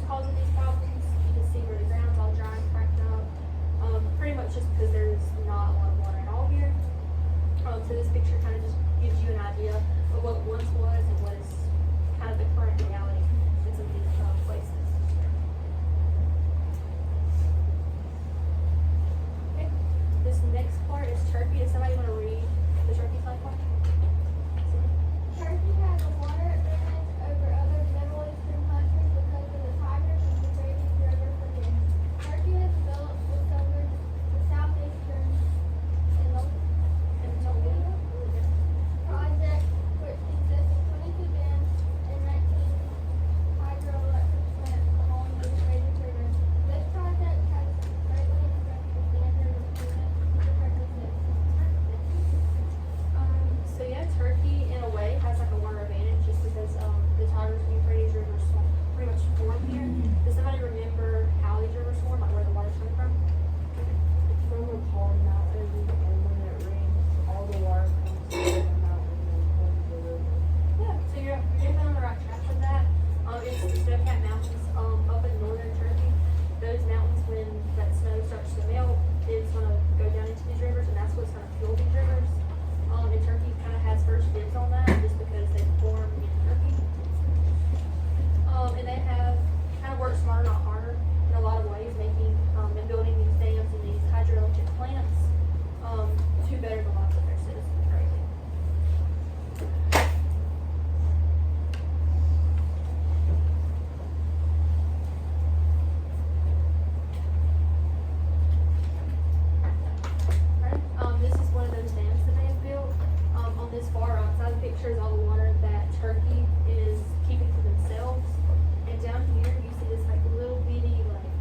causing these problems. You can see where the ground's all dry and cracked up. Pretty much just because there's not a lot of water at all here. So this picture kind of just gives you an idea of what once was and what is kind of the current reality in some of these places. Okay, this next part is Turkey. Does somebody want to read the Turkey flag part? Turkey has a water advantage over other Middle Eastern countries because of the Tigris and Euphrates River for them. Turkey has developed this over the southeastern project, which consists of 22 dams and 19 hydroelectric plants along the Euphrates River. This project has greatly improved the standard of living for Turkey's So yeah, Turkey in a way has like a water advantage just because the Tigris and Euphrates rivers pretty much form here. Does somebody remember how these rivers form, like where the water's coming from? From a tall mountain, and when it rains, all the water comes down the mountain and forms the river. Yeah, so you're definitely on the right track with that. It's the snow-capped mountains up in northern Turkey. Those mountains, when that snow starts to melt, it's going to go down into these rivers, and that's what's going to fuel these rivers. And Turkey kind of has first dibs on that just because they form in Turkey. And they have kind of worked smarter, not harder, in a lot of ways, making and building these dams and these hydroelectric plants to better the lives of their citizens greatly. Right. This is one of those dams that they have built. On this far outside picture is all the water that Turkey is keeping for themselves. And down here you see this like little bitty like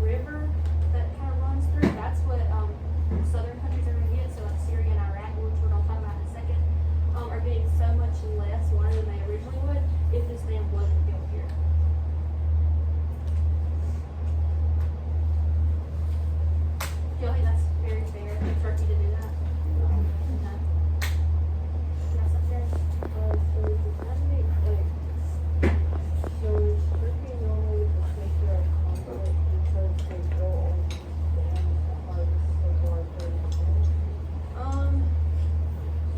river that kind of runs through. That's what southern countries are going to get. So like Syria and Iraq, which we're going to talk about in a second, are getting so much less water than they originally would if this dam wasn't built here. Do y'all think that's very fair for Turkey to do that? No. That's not fair. So does that make, so is Turkey normally the center of conflict because they built all these dams to harvest the water for themselves?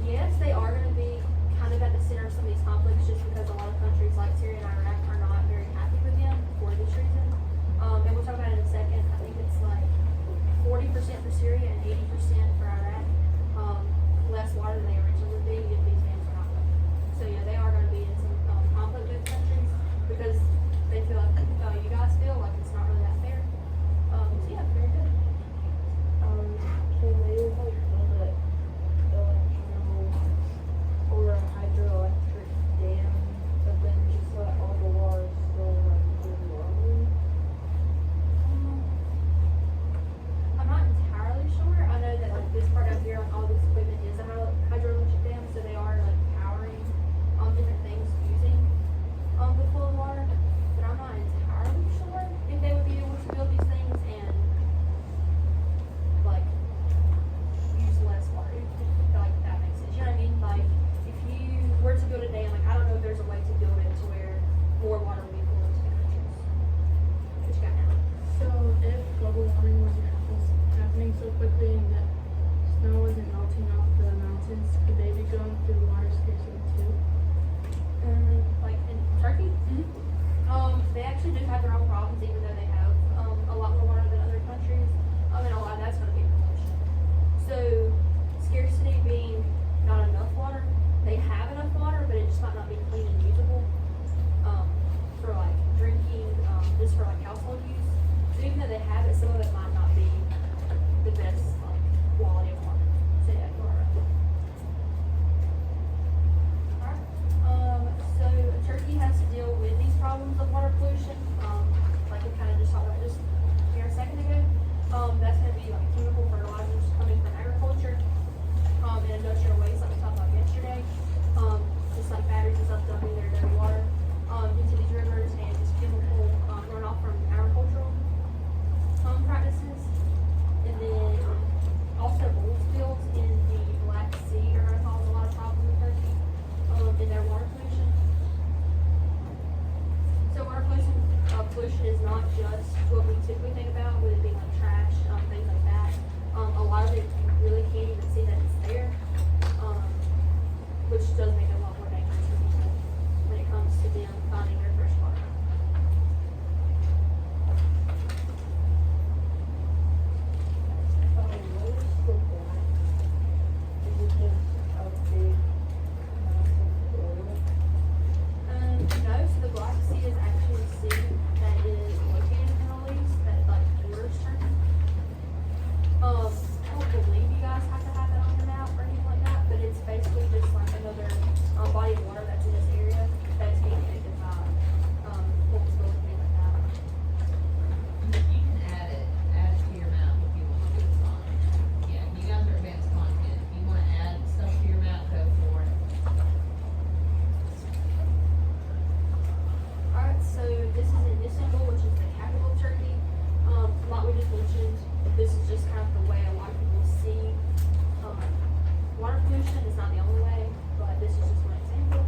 Yes, they are going to be kind of at the center of some of these conflicts just because a lot of countries like Syria and Iraq are not very happy with them for this reason. And we'll talk about it in a second. I think it's like 40% for Syria and 80% for Iraq. Less water than they originally would be if these dams were not built. So yeah, they are going to be in some conflict with countries because they feel like you guys feel like it's not really that fair. So yeah, very good. Can they like build a electrical or a hydroelectric dam, but then just let all the water still run through normally? I'm not entirely sure. I know that like this part up here, like all this equipment is a hydroelectric dam, so they are like powering different things using the flow of water. But I'm not entirely sure if they would be able to build these things and like use less water. If like that makes sense. You know what I mean? Like if you were to build a dam, like I don't know if there's a way to build it to where more water would be flowing to the countries. What you got now? So if global warming wasn't happening so quickly and that snow wasn't melting off the mountains, could they be going through water scarcity too? Like in Turkey, they actually do have their own problems, even though they have a lot more water than other countries. And a lot of that's going to be pollution. So scarcity being not enough water, they have enough water, but it just might not be clean and usable for like drinking, just for like household use. So even though they have it, some of it might not be the best like quality of water. So yeah, you are right. Alright. So Turkey has to deal with these problems of water pollution, like we kind of just talked about just here a second ago. That's going to be like chemical fertilizers coming from agriculture, and industrial waste like we talked about yesterday. Just like batteries and stuff dumping their dirty water into these rivers, and just chemical runoff from agricultural practices. pollution is not just what we typically think about with it being like trash, things like that. A lot of it you really can't even see that it's there, which does make it a lot more dangerous for people when it comes to them finding their fresh water. What is the black? Is it just a big, massive oil? No, so the Black Sea is actually a sea that is located in the Middle East that like borders Turkey. I don't believe you guys have to have that on your map or anything like that, but it's basically just like another body of water that's in this area that's being affected by oil spills and things like that. You can add it to your map if you want to, it's fine. Yeah, you guys are advanced content, if you wanna add stuff to your map, go for it. Alright, so this is in Istanbul, which is the capital of Turkey. Like we just mentioned, this is just kind of the way a lot of people see water pollution. It's not the only way, but this is just one example.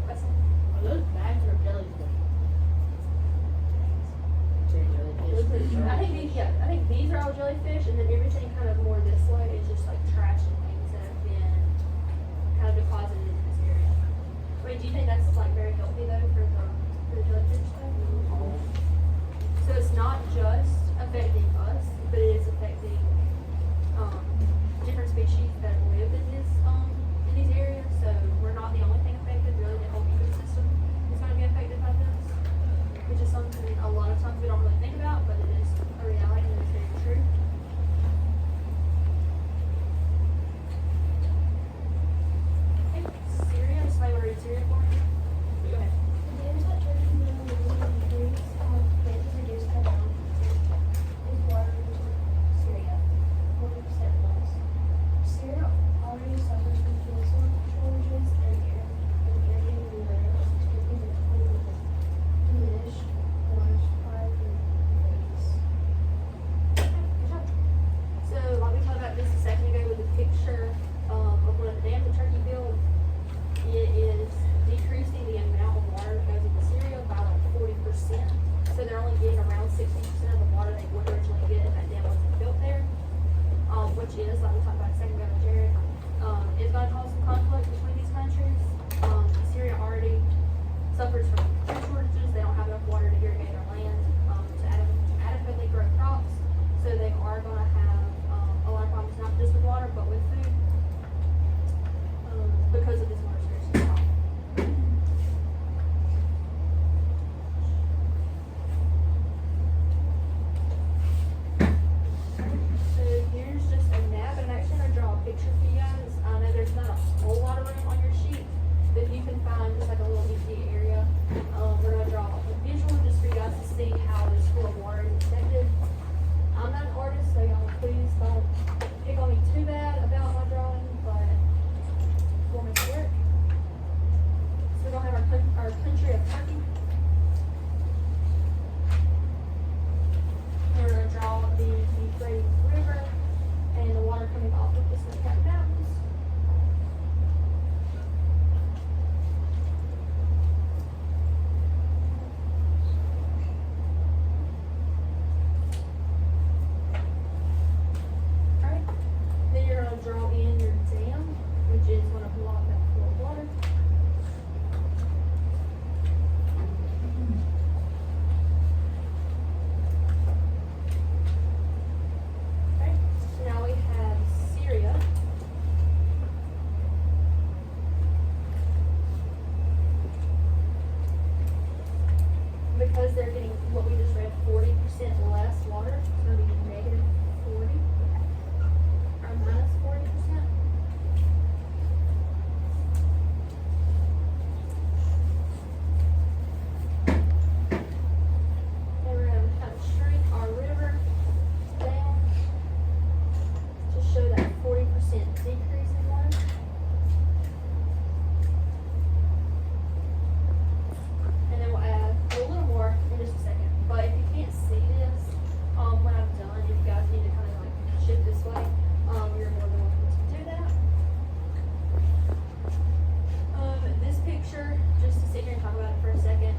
Wesley? Are those bags or jellyfish? I think these are all jellyfish, and then everything kind of more this way is just like trash and things that have been kind of deposited in this area. Wait, do you think that's like very healthy though for the jellyfish though? So it's not just affecting us, but it is affecting different species that live in these areas. So we're not the only thing affected. Really, the whole ecosystem is going to be affected by this, which is something a lot of times we don't really think about, but it is a reality and it's very true. Okay, Syria. Somebody want to read Syria for me? Go ahead. The dams that Turkey built in the recent decrees have greatly reduced the amount of water into Syria, 40% less. Syria already suffers from fuel shortages and irrigating weather is expected to diminish water supply in days. So, like we talked about this a second ago with the picture of one of the dams that Turkey built, it is decreasing the amount of water that goes into Syria by like 40%. So they're only getting around 60% of the water they would originally get if that dam wasn't built there, which is, like we talked about a second ago with Jared, is going to cause some conflict between these countries. Syria already suffers from food shortages. They don't have enough water to irrigate their land to adequately grow crops. So they are going to have a lot of problems, not just with water, but with food because of this water scarcity problem. So here's just a map, and I'm actually going to draw a picture for you guys. I know there's not a whole lot of room on your sheet, but if you can find just like a little empty area, we're going to draw a visual just for you guys to see how this pool of water is affected. I'm not an artist, so y'all please don't pick on me too bad about my drawing, but we'll make it work. So we're going to have our country of Turkey. We're going to draw the Euphrates River and the water coming off of the snow-capped mountains. Alright, then you're going to draw in your dam, which is going to block that flow of water. Okay, so now we have Syria. Because they're getting what we just read, 40% less water, it's going to be negative 40 or minus 40%. And we're going to kind of shrink our river down to show that 40% decrease in water. And then we'll add a little more in just a second. But if you can't see this, when I'm done, if you guys need to kind of like shift this way, you're more than welcome to do that. This picture, just to sit here and talk about it for a second,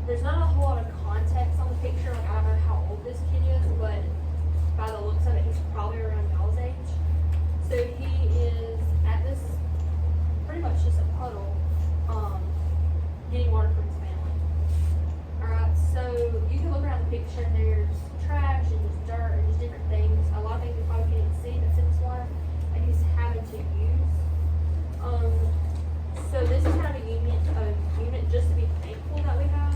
there's not a whole lot of context on the picture, like I don't know how old this kid is, but by the looks of it, he's probably around y'all's age. So he is at this, pretty much just a puddle, getting water from his family. Alright, so you can look around the picture and there's trash and just dirt and just different things. A lot of things you probably can't even see that's in this water that he's having to use. So this is kind of a unit just to be thankful that we have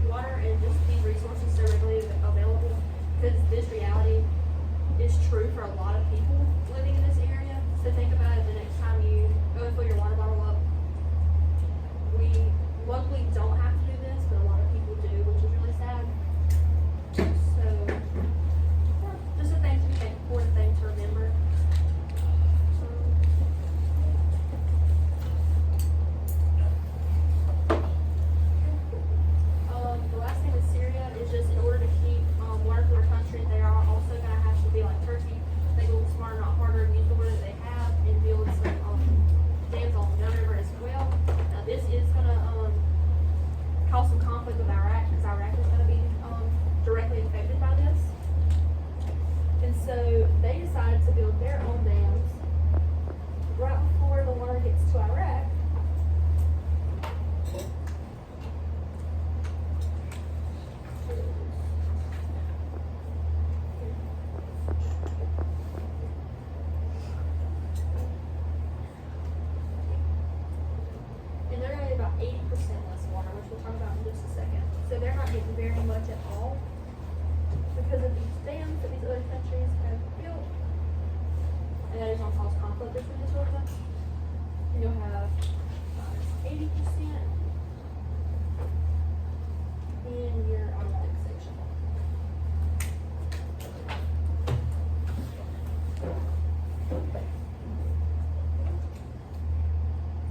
water and just these resources so readily available, because this reality is true for a lot of people living in this area. So think about it the next time you go and fill your water bottle up. We luckily don't have to do this, but a lot of people do, which is really sad. So yeah, just a thing to be thankful for, a thing to remember. The last thing with Syria is just in order to keep water for their country, they are also going to have to be like Turkey, think a little smarter, not harder, use the water that they have and build some dams on the Gun River as well. Now this is going to cause some conflict with Iraq, because Iraq is going to be directly affected by this. And so they decided to build their own dams right before the water gets to Iraq. And they're gonna get about 80% less water, which we'll talk about in just a second. So they're not getting very much at all because of these dams that these other countries have built. And that is gonna cause conflict between the two of them. And you'll have 80% in your automatic section.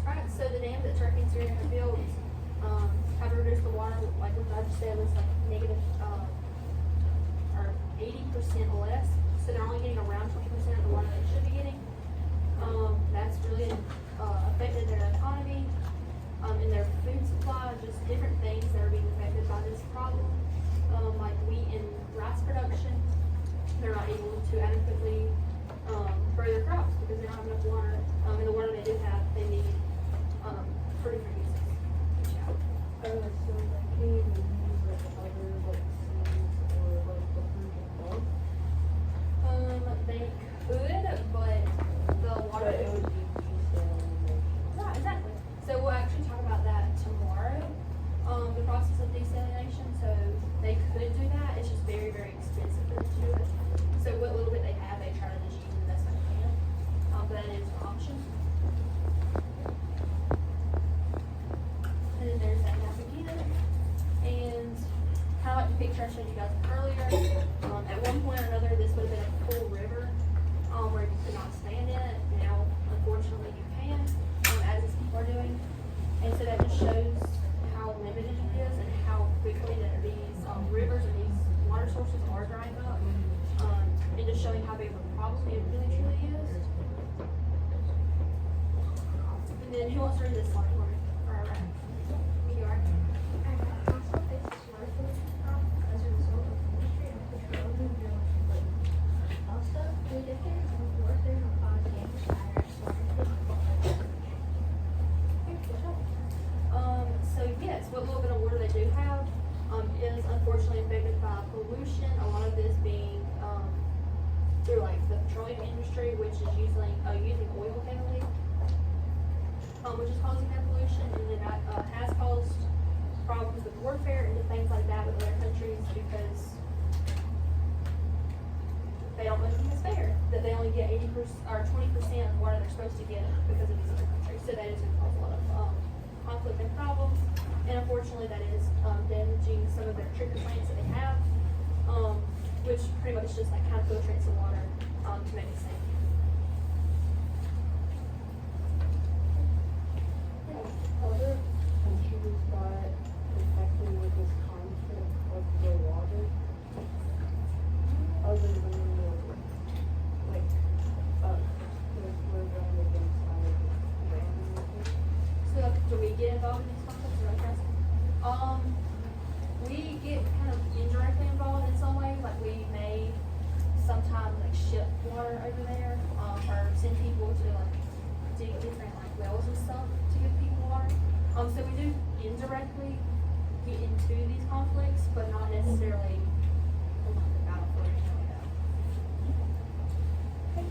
Alright, so the dam that Turkey and Syria have built have reduced the water, like what I just said, was like negative, or 80% less. So they're only getting around 20% of the water they should be getting. That's really affected their economy, and their food supply, just different things that are being affected by this problem. Like wheat and rice production, they're not able to adequately grow their crops because they don't have enough water. And the water they do have, they need for different uses. Yeah. So they can't even use like other like seeds or like the Persian Gulf. They could, but the water. But it would be desalination. Right, exactly. So we'll actually talk about that tomorrow. The process of desalination. So they could do that. It's just very, very expensive for them to do it. So what little bit they have, they try to just use the best they can. But that is an option. And then there's that map again. And kind of like the picture I showed you guys earlier. At one point or another, this would have been a full river where you could not stand in it. Now, unfortunately, you can, as these people are doing. And so that just shows how limited it is and how quickly that these rivers and these water sources are drying up. And just showing how big of a problem it really truly is. And then who wants to read this slide for me? Or Iraq? You are. Also faces worsening as a result of industry and petroleum drilling. Also, food decades of warfare have caused damage to Iraq's water. So yes, what little bit of water they do have is unfortunately affected by pollution. A lot of this being through like the petroleum industry, which is using oil heavily, which is causing that pollution, and then that has caused problems with warfare and things like that with other countries because they don't look as fair. That they only get 80% or 20% of what they're supposed to get because of these other countries. So that is going to cause a lot of conflict and problems. And unfortunately, that is damaging some of their treatment plants that they have, which pretty much just like kind of filtrates the water to make it safe. Other countries got affected with this conflict of the water, other than like us, because we're going against our land. So do we get involved in these conflicts or like we get sunk to give people water. So we do indirectly get into these conflicts, but not necessarily on the battlefield or anything like that. Okay.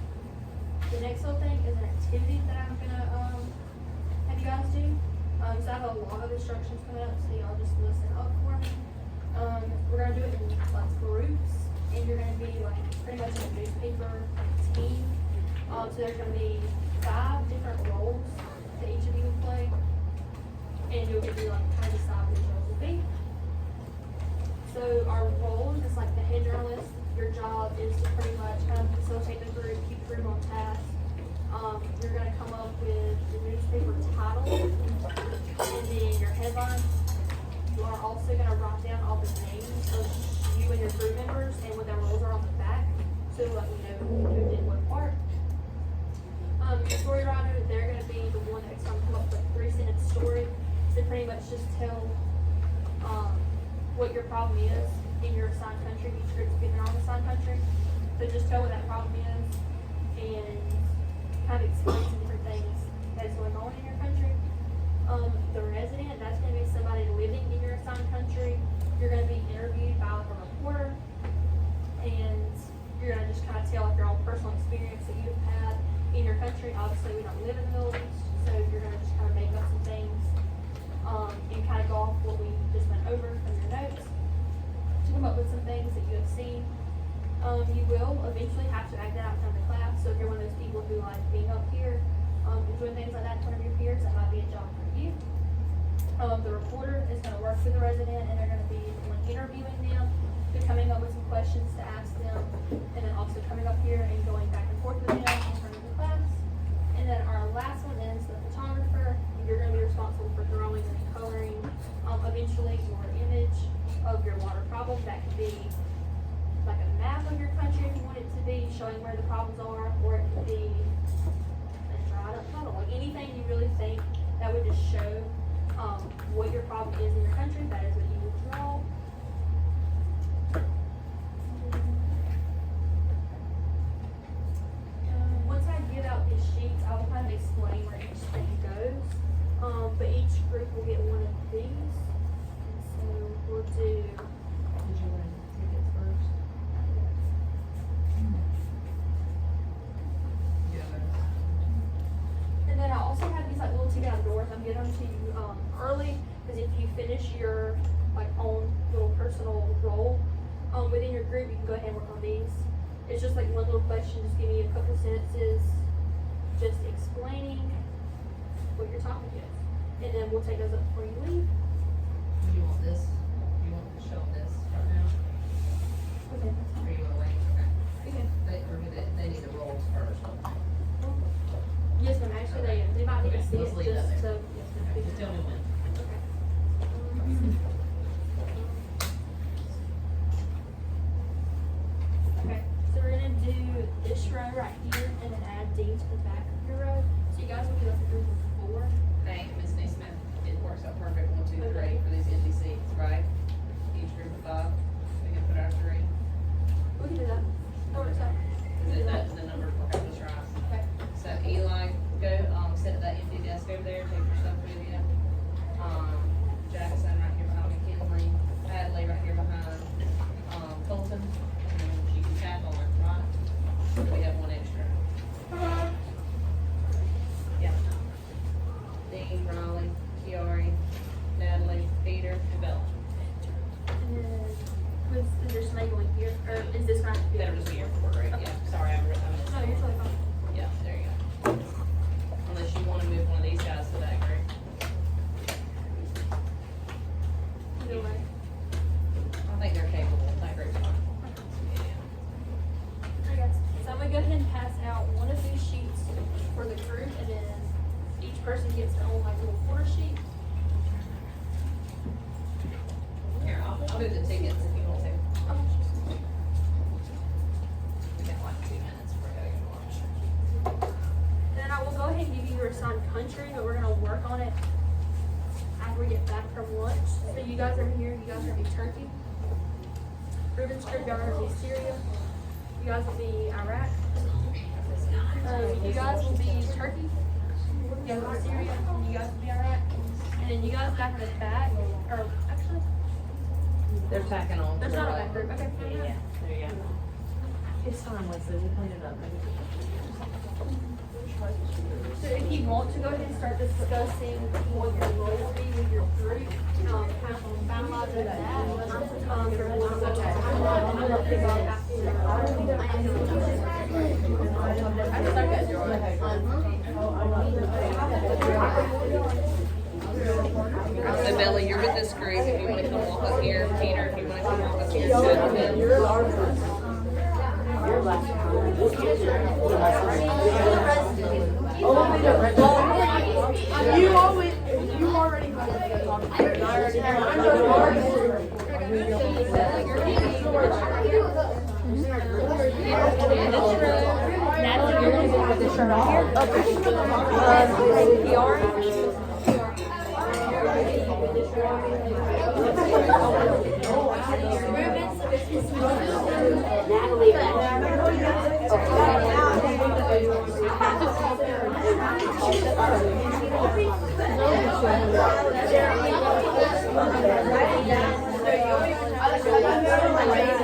The next little thing is an activity that I'm gonna have you guys do. So I have a lot of instructions coming up, so y'all just listen up for me. We're gonna do it in like groups, and you're gonna be like pretty much a newspaper team. So there's gonna be 5 different roles that each of you will play, and you'll get to like kind of decide which roles will be. So our roles is like the head journalist. Your job is to pretty much kind of facilitate the group, keep the group on task. You're gonna come up with the newspaper title and then your headline. You are also gonna write down all the names of you and your group members and what their roles are on the back, so let me know who did what part. Your story writer, they're gonna be the one that's gonna come up with a 3-sentence story to pretty much just tell what your problem is in your assigned country. Each group's given their own assigned country, so just tell what that problem is and kind of explain some different things that's going on in your country. The resident, that's gonna be somebody living in your assigned country. You're gonna be interviewed by like a reporter, and you're gonna just kind of tell like your own personal experience that you've had in your country. Obviously, we don't live in the Middle East, so you're gonna just kind of make up some things, and kind of go off what we just went over from your notes to come up with some things that you have seen. You will eventually have to act that out in front of the class, so if you're one of those people who like being up here, doing things like that in front of your peers, that might be a job for you. The reporter is gonna work with the resident, and they're gonna be the one interviewing them, they're coming up with some questions to ask them, and then also coming up here and going back and forth with them in front of the class. And then our last one is the photographer. You're gonna be responsible for drawing and coloring, eventually your image of your water problem. That could be like a map of your country if you want it to be, showing where the problems are, or it could be a dried up puddle, like anything you really think that would just show what your problem is in your country. That is what you would draw. Once I give out these sheets, I will kind of explain where each thing goes. But each group will get one of these. And so we'll do. Did you want tickets first? And then I also have these like little ticket outdoors. I'm getting them to you early, because if you finish your like own little personal role within your group, you can go ahead and work on these. It's just like one little question. Just give me a couple sentences, just explaining what your topic is, and then we'll take those up before you leave. Do you want this? You want to show this right now? Okay. Or you want to wait? Okay. Okay. They need the rolls first. Yes, ma'am. Actually, they might need to see Let's it leave that just there. so. Yes, ma'am. Just tell me when. Okay. Okay, so we're gonna do this row right here and then add D to the back of your row. So you guys will be like a group of 4. Hey, Miss Neesmith, it works out perfect, 1, 2, 3 for these empty seats, right? Each group of 5, we can put our 3. We can do that. That works out. That's the number for Capital Rise. Okay. So Eli, go, sit at that empty desk over there, take your stuff with you. Jackson right here behind McKinley, Hadley right here behind, Colton, and then you can tap on it, right? So we have 1 extra. Yeah. Dean, Raleigh, Kiari, Natalie, Peter, and Bella. And then, is there somebody going here, or is this going to be? Better just be here for break, yeah, sorry, I missed No, you're totally fine. Yeah, there you go. Unless you wanna move one of these guys to that group. Either way. I think they're capable, that group's fine. Yeah. Alright guys, so I'm gonna go ahead and pass out one of these sheets for the group, and then each person gets their own like little quarter sheet. Here, I'll move the tickets if you want to. We got like 2 minutes before I gotta go to lunch. Then I will go ahead and give you your assigned country, but we're gonna work on it after we get back from lunch. So you guys are here, you guys are gonna be Turkey. Ruben's group, y'all are gonna be Syria. You guys will be Iraq. You guys will be Turkey. go to Syria, and you guys will be alright. And then you guys back in the back, or actually, They're tacking on. there's not a back group, okay. There you go. It's fine, Wesley, we cleaned it up. So if you want to go ahead and start discussing what your role will be with your group, finalize that. For So Bella, you're with this group, if you wanna come walk up here, Peter, if you wanna come walk up here, sit with them. You already Natalie, you're gonna go with this shirt right here. Okay. Natalie.